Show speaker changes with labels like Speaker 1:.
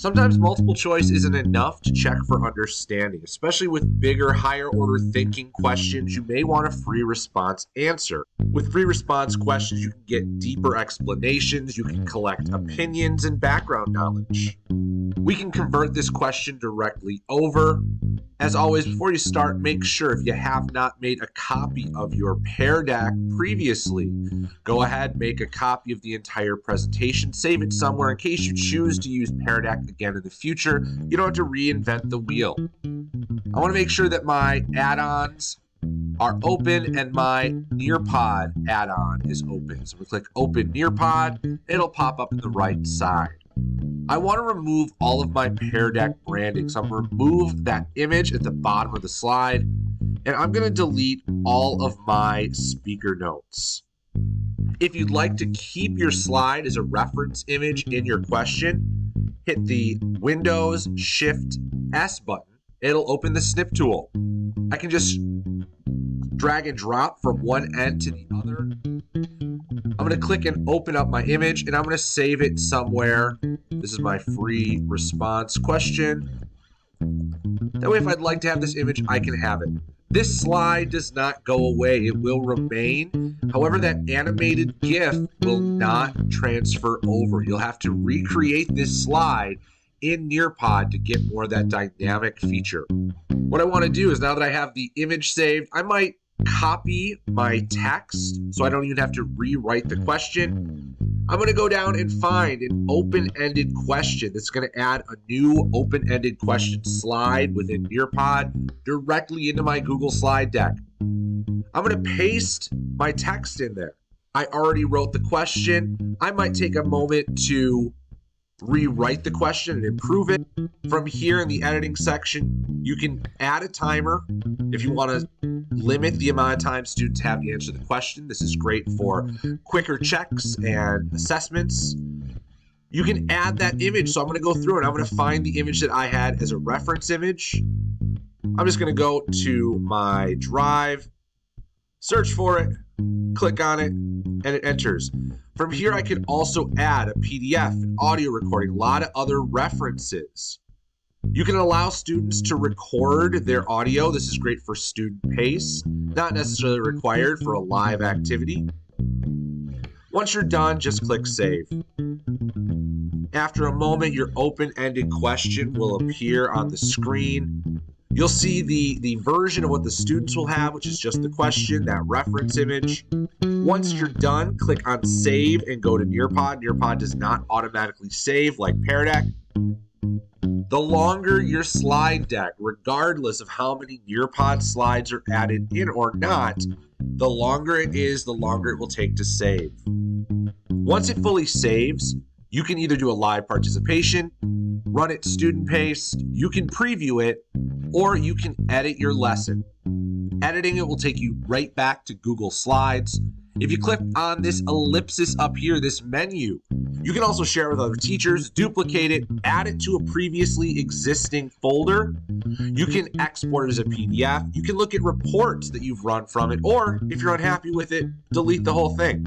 Speaker 1: Sometimes multiple choice isn't enough to check for understanding, especially with bigger, higher order thinking questions. You may want a free response answer. With free response questions, you can get deeper explanations, you can collect opinions and background knowledge. We can convert this question directly over. As always, before you start, make sure if you have not made a copy of your Pear deck previously, go ahead, make a copy of the entire presentation, save it somewhere in case you choose to use Pear deck again in the future. You don't have to reinvent the wheel. I want to make sure that my add-ons are open and my Nearpod add-on is open. So we click Open Nearpod, it'll pop up in the right side. I want to remove all of my Pear deck branding. So I'm going to remove that image at the bottom of the slide, and I'm going to delete all of my speaker notes. If you'd like to keep your slide as a reference image in your question, hit the Windows Shift S button. It'll open the snip tool. I can just drag and drop from one end to the other. I'm going to click and open up my image, and I'm going to save it somewhere. This is my free response question. That way, if I'd like to have this image, I can have it. This slide does not go away. It will remain. However, that animated GIF will not transfer over. You'll have to recreate this slide in Nearpod to get more of that dynamic feature. What I want to do is, now that I have the image saved, I might copy my text so I don't even have to rewrite the question. I'm going to go down and find an open-ended question that's going to add a new open-ended question slide within Nearpod directly into my Google slide deck. I'm going to paste my text in there. I already wrote the question. I might take a moment to rewrite the question and improve it. From here in the editing section, you can add a timer if you want to limit the amount of time students have to answer the question. This is great for quicker checks and assessments. You can add that image. So I'm going to go through and I'm going to find the image that I had as a reference image. I'm just going to go to my drive, search for it, click on it, and it enters. From here, I can also add a PDF, an audio recording, a lot of other references. You can allow students to record their audio. This is great for student pace, not necessarily required for a live activity. Once you're done, just click Save. After a moment, your open-ended question will appear on the screen. You'll see the version of what the students will have, which is just the question, that reference image. Once you're done, click on Save and go to Nearpod. Nearpod does not automatically save like Pear deck. The longer your slide deck, regardless of how many Nearpod slides are added in or not, the longer it is, the longer it will take to save. Once it fully saves, you can either do a live participation, run it student paced, you can preview it, or you can edit your lesson. Editing it will take you right back to Google Slides. If you click on this ellipsis up here, this menu, you can also share it with other teachers, duplicate it, add it to a previously existing folder. You can export it as a PDF. You can look at reports that you've run from it, or if you're unhappy with it, delete the whole thing.